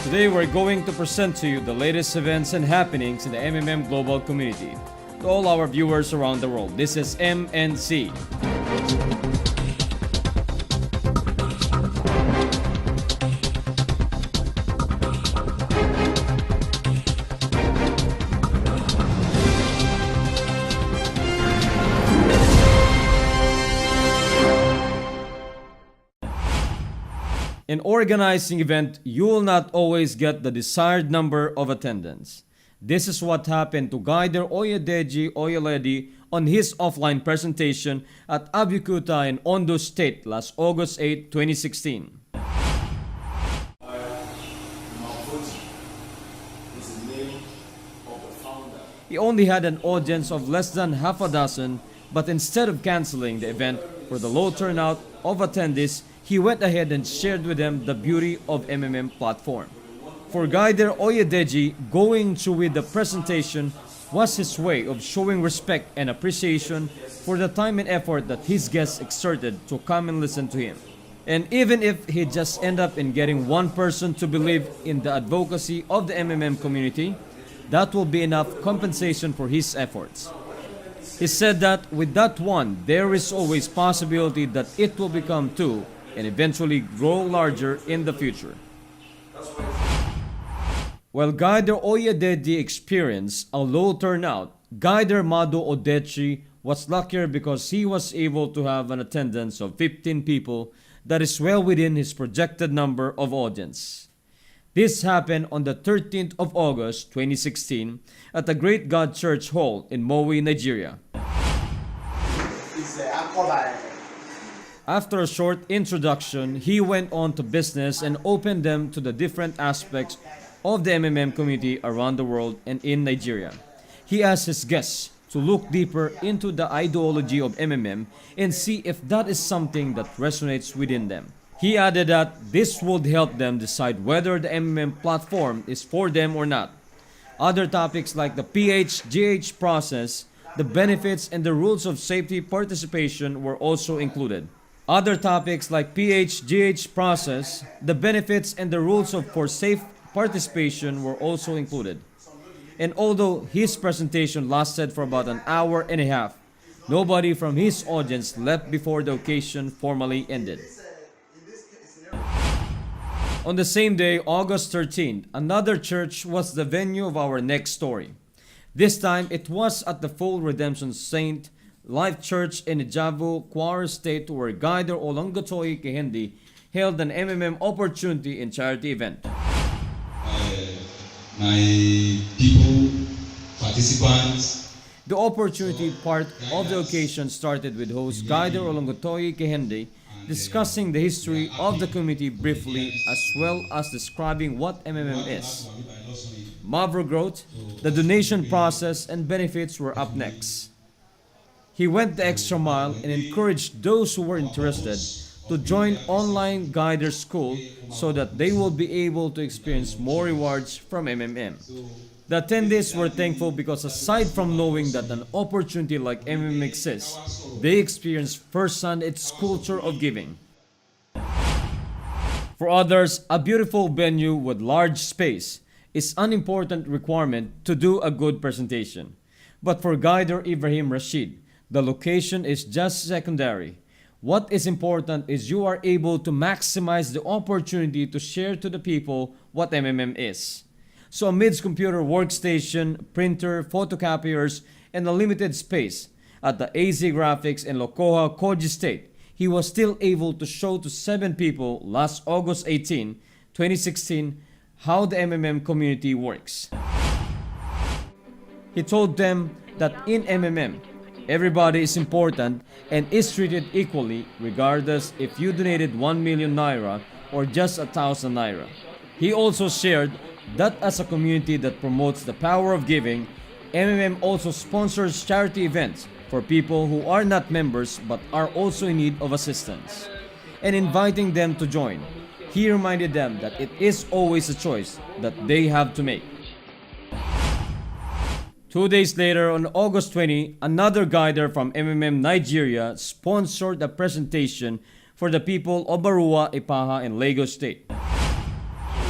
Today we're going to present to you the latest events and happenings in the MMM global community. To all our viewers around the world, this is MNC. In organizing event, you will not always get the desired number of attendance. This is what happened to Guider Oyedeji Oyeledi on his offline presentation at Abeokuta in Ondo State last August 8, 2016. He only had an audience of less than half a dozen, but instead of canceling the event for the low turnout of attendees, he went ahead and shared with them the beauty of MMM platform. For Guider Oyedeji, going through with the presentation was his way of showing respect and appreciation for the time and effort that his guests exerted to come and listen to him. And even if he just end up in getting one person to believe in the advocacy of the MMM community, that will be enough compensation for his efforts. He said that with that one, there is always possibility that it will become two and eventually grow larger in the future. While Guider Oyedeji experienced a low turnout, Guider Mado Odechi was luckier because he was able to have an attendance of 15 people that is well within his projected number of audience. This happened on the 13th of August 2016 at the Great God Church Hall in Mowi, Nigeria. After a short introduction, he went on to business and opened them to the different aspects of the MMM community around the world and in Nigeria. He asked his guests to look deeper into the ideology of MMM and see if that is something that resonates within them. He added that this would help them decide whether the MMM platform is for them or not. Other topics like the PH-GH process, the benefits and the rules of safety participation were also included. Other topics like PH-GH process, the benefits and the rules for safe participation were also included. And although his presentation lasted for about an hour and a half, nobody from his audience left before the occasion formally ended. On the same day, August 13th, another church was the venue of our next story. This time, it was at the Full Redemption Saint Life Church in Ijavu, Kwara State, where Guider Olongotoy Kehendi held an MMM opportunity and charity event. My people, participants. The opportunity part of the occasion started with host Guider Olongotoy Kehendi discussing the history of the community briefly as well as describing what MMM is. Mavro growth, the donation process and benefits were up next. He went the extra mile and encouraged those who were interested to join online Guider School so that they will be able to experience more rewards from MMM. The attendees were thankful because aside from knowing that an opportunity like MMM exists, they experienced firsthand its culture of giving. For others, a beautiful venue with large space is an important requirement to do a good presentation. But for Guider Ibrahim Rashid, the location is just secondary. What is important is you are able to maximize the opportunity to share to the people what MMM is. So amidst computer workstation, printer, photocopiers, and a limited space at the AZ Graphics in Lokoha, Koji State, he was still able to show to 7 people last August 18, 2016, how the MMM community works. He told them that in MMM, everybody is important and is treated equally regardless if you donated 1 million naira or just 1,000 naira. He also shared that as a community that promotes the power of giving, MMM also sponsors charity events for people who are not members but are also in need of assistance, and inviting them to join. He reminded them that it is always a choice that they have to make. 2 days later, on August 20, another guider from MMM Nigeria sponsored a presentation for the people of Barua, Ipaha, and Lagos State.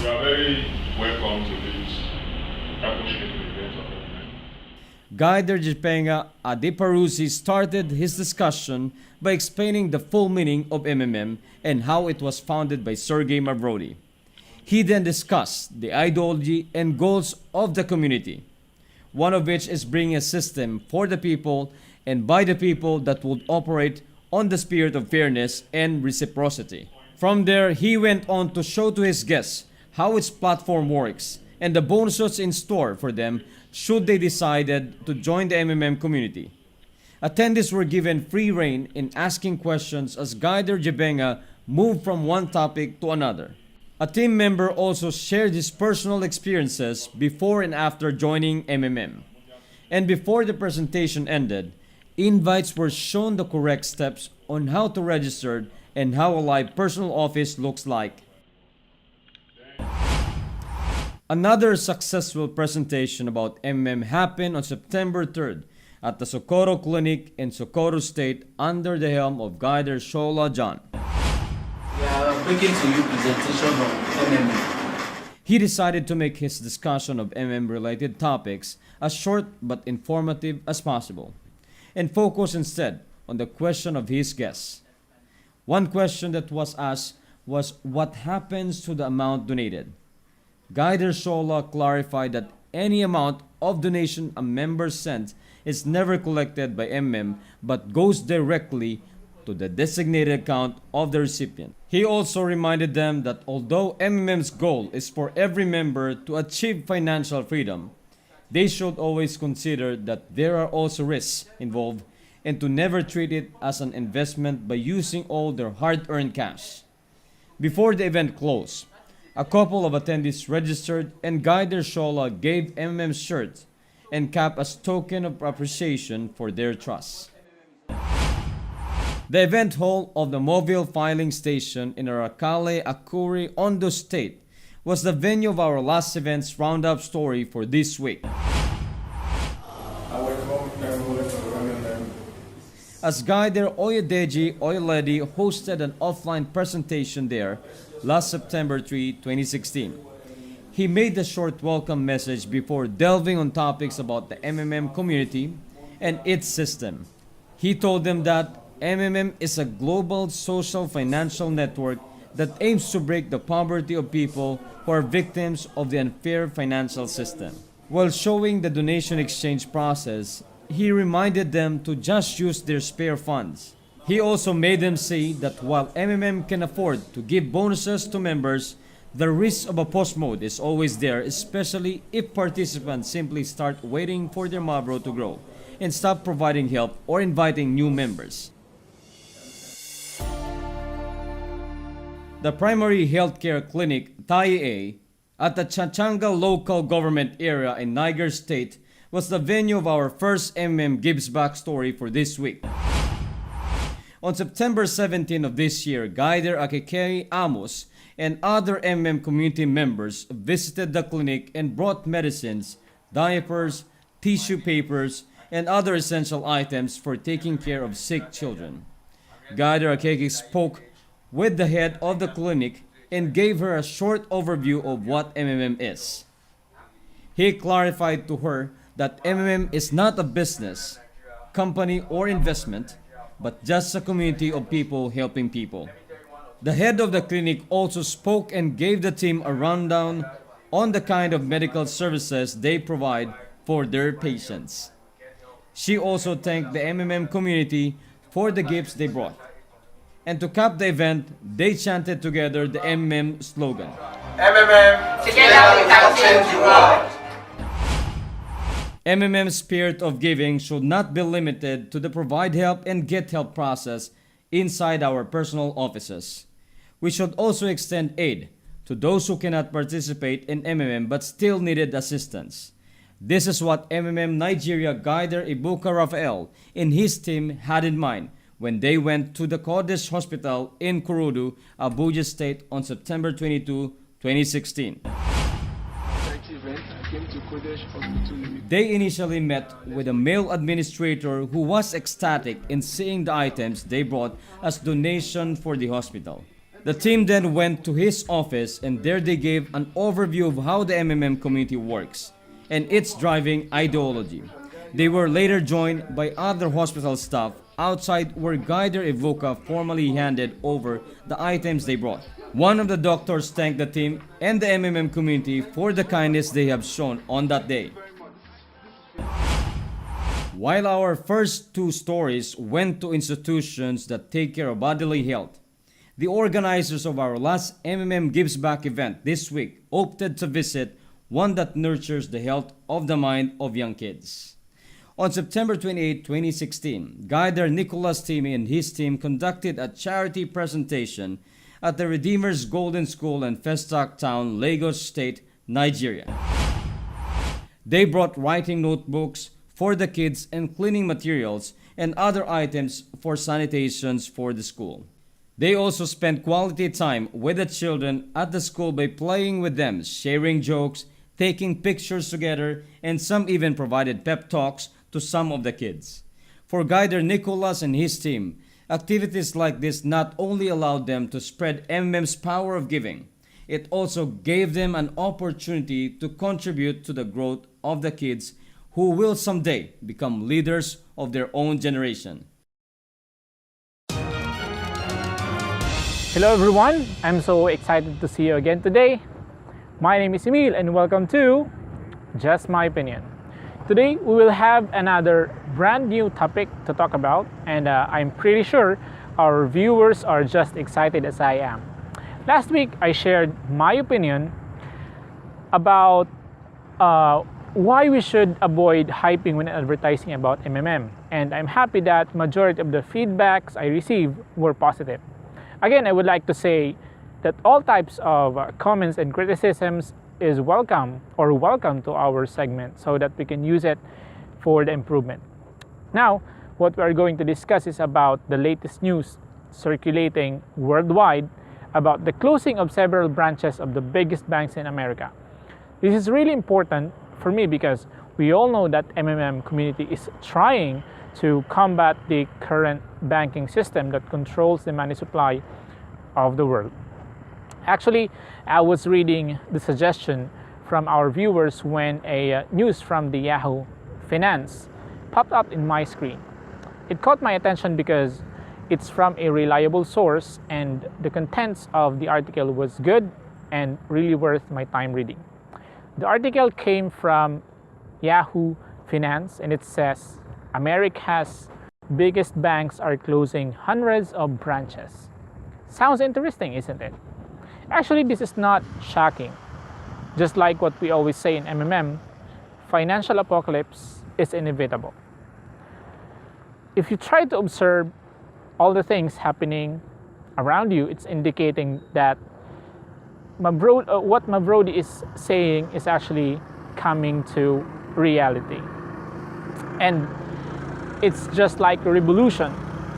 We are very welcome to this appreciative event of MMM. Guider Jipenga Adiparusi started his discussion by explaining the full meaning of MMM and how it was founded by Sergey Mavrodi. He then discussed the ideology and goals of the community, one of which is bringing a system for the people and by the people that would operate on the spirit of fairness and reciprocity. From there, he went on to show to his guests how its platform works and the bonuses in store for them should they decided to join the MMM community. Attendees were given free rein in asking questions as Guider Jipenga moved from one topic to another. A team member also shared his personal experiences before and after joining MMM. And before the presentation ended, invites were shown the correct steps on how to register and how a live personal office looks like. Another successful presentation about MMM happened on September 3rd at the Socorro Clinic in Socorro State under the helm of Guider Shola John. We are bringing to you presentation on MMM. He decided to make his discussion of MM related topics as short but informative as possible and focus instead on the question of his guests. One question that was asked was what happens to the amount donated. Guider Shola clarified that any amount of donation a member sends is never collected by MM but goes directly to the designated account of the recipient. He also reminded them that although MMM's goal is for every member to achieve financial freedom, they should always consider that there are also risks involved and to never treat it as an investment by using all their hard-earned cash. Before the event closed, a couple of attendees registered and Guider Shola gave MMM shirts and cap as token of appreciation for their trust. The event hall of the mobile filing station in Aracale, Akuri, Ondo State was the venue of our last event's roundup story for this week. As Guider Oyedeji Oyeledi hosted an offline presentation there last September 3, 2016. He made a short welcome message before delving on topics about the MMM community and its system. He told them that MMM is a global social financial network that aims to break the poverty of people who are victims of the unfair financial system. While showing the donation exchange process, he reminded them to just use their spare funds. He also made them see that while MMM can afford to give bonuses to members, the risk of a post mode is always there, especially if participants simply start waiting for their Mavro to grow and stop providing help or inviting new members. The primary healthcare clinic, TAIA, at the Chachanga local government area in Niger State was the venue of our first MMM Gives Back story for this week. On September 17 of this year, Guider Akekei Amos and other MMM community members visited the clinic and brought medicines, diapers, tissue papers, and other essential items for taking care of sick children. Guider Akekei spoke with the head of the clinic and gave her a short overview of what MMM is. He clarified to her that MMM is not a business, company, or investment, but just a community of people helping people. The head of the clinic also spoke and gave the team a rundown on the kind of medical services they provide for their patients. She also thanked the MMM community for the gifts they brought. And to cap the event, they chanted together the MMM slogan. MMM, together we can change the world. MMM's spirit of giving should not be limited to the provide help and get help process inside our personal offices. We should also extend aid to those who cannot participate in MMM but still needed assistance. This is what MMM Nigeria Guider Ibuka Rafael and his team had in mind when they went to the Kodesh Hospital in Kurudu, Abuja State on September 22, 2016. They initially met with a male administrator who was ecstatic in seeing the items they brought as donation for the hospital. The team then went to his office and there they gave an overview of how the MMM community works and its driving ideology. They were later joined by other hospital staff outside where Guider Evoca formally handed over the items they brought. One of the doctors thanked the team and the MMM community for the kindness they have shown on that day. While our first two stories went to institutions that take care of bodily health, the organizers of our last MMM Gives Back event this week opted to visit one that nurtures the health of the mind of young kids. On September 28, 2016, Guider Nicholas Timmy and his team conducted a charity presentation at the Redeemer's Golden School in Festac Town, Lagos State, Nigeria. They brought writing notebooks for the kids and cleaning materials and other items for sanitations for the school. They also spent quality time with the children at the school by playing with them, sharing jokes, taking pictures together, and some even provided pep talks to some of the kids. For Guider Nicholas and his team, activities like this not only allowed them to spread MMM's power of giving, it also gave them an opportunity to contribute to the growth of the kids who will someday become leaders of their own generation. Hello everyone, I'm so excited to see you again today. My name is Emil and welcome to Just My Opinion. Today we will have another brand new topic to talk about, and I'm pretty sure our viewers are just excited as I am. Last week I shared my opinion about why we should avoid hyping when advertising about MMM, and I'm happy that majority of the feedbacks I received were positive. Again, I would like to say that all types of comments and criticisms is welcome to our segment so that we can use it for the improvement. Now, what we are going to discuss is about the latest news circulating worldwide about the closing of several branches of the biggest banks in America. This is really important for me because we all know that MMM community is trying to combat the current banking system that controls the money supply of the world. Actually, I was reading the suggestion from our viewers when a news from the Yahoo Finance popped up in my screen. It caught my attention because it's from a reliable source and the contents of the article was good and really worth my time reading. The article came from Yahoo Finance and it says, America's biggest banks are closing hundreds of branches. Sounds interesting, isn't it? Actually, this is not shocking. Just like what we always say in MMM, financial apocalypse is inevitable. If you try to observe all the things happening around you, it's indicating that what Mavrodi is saying is actually coming to reality. And it's just like a revolution,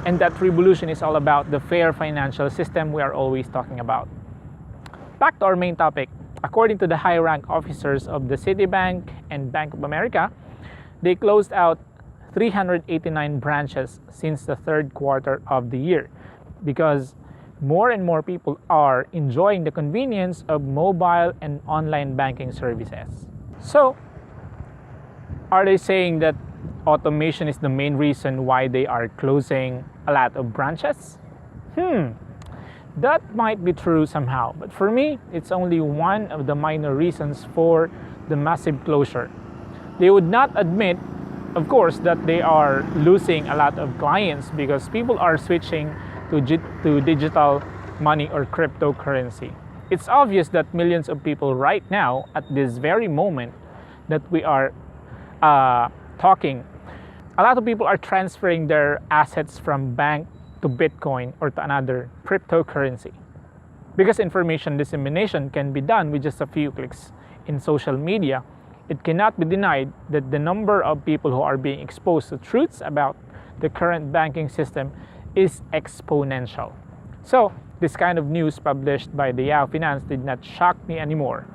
and that revolution is all about the fair financial system we are always talking about. Back to our main topic. According to the high-rank officers of the Citibank and Bank of America, they closed out 389 branches since the third quarter of the year because more and more people are enjoying the convenience of mobile and online banking services. So, are they saying that automation is the main reason why they are closing a lot of branches? That might be true somehow, but for me, it's only one of the minor reasons for the massive closure. They would not admit, of course, that they are losing a lot of clients because people are switching to digital money or cryptocurrency. It's obvious that millions of people right now, at this very moment that we are talking, a lot of people are transferring their assets from bank to Bitcoin or to another cryptocurrency. Because information dissemination can be done with just a few clicks in social media, it cannot be denied that the number of people who are being exposed to truths about the current banking system is exponential. So, this kind of news published by the Yahoo Finance did not shock me anymore.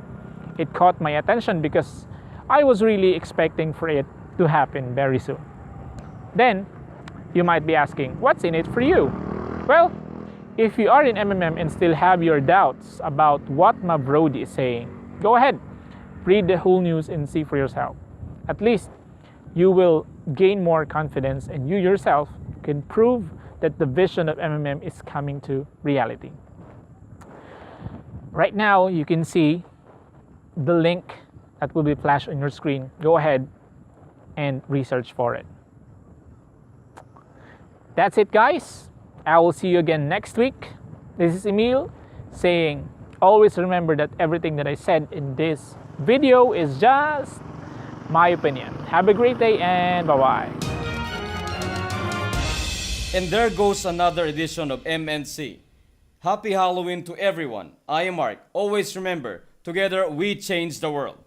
It caught my attention because I was really expecting for it to happen very soon. Then, you might be asking, what's in it for you? Well, If you are in MMM and still have your doubts about what Mavrodi is saying, go ahead, read the whole news and see for yourself. At least you will gain more confidence and you yourself can prove that the vision of MMM is coming to reality. Right now, you can see the link that will be flashed on your screen. Go ahead and research for it. That's it, guys. I will see you again next week. This is Emil saying, always remember that everything that I said in this video is just my opinion. Have a great day and bye-bye. And there goes another edition of MNC. Happy Halloween to everyone. I am Mark. Always remember, together we change the world.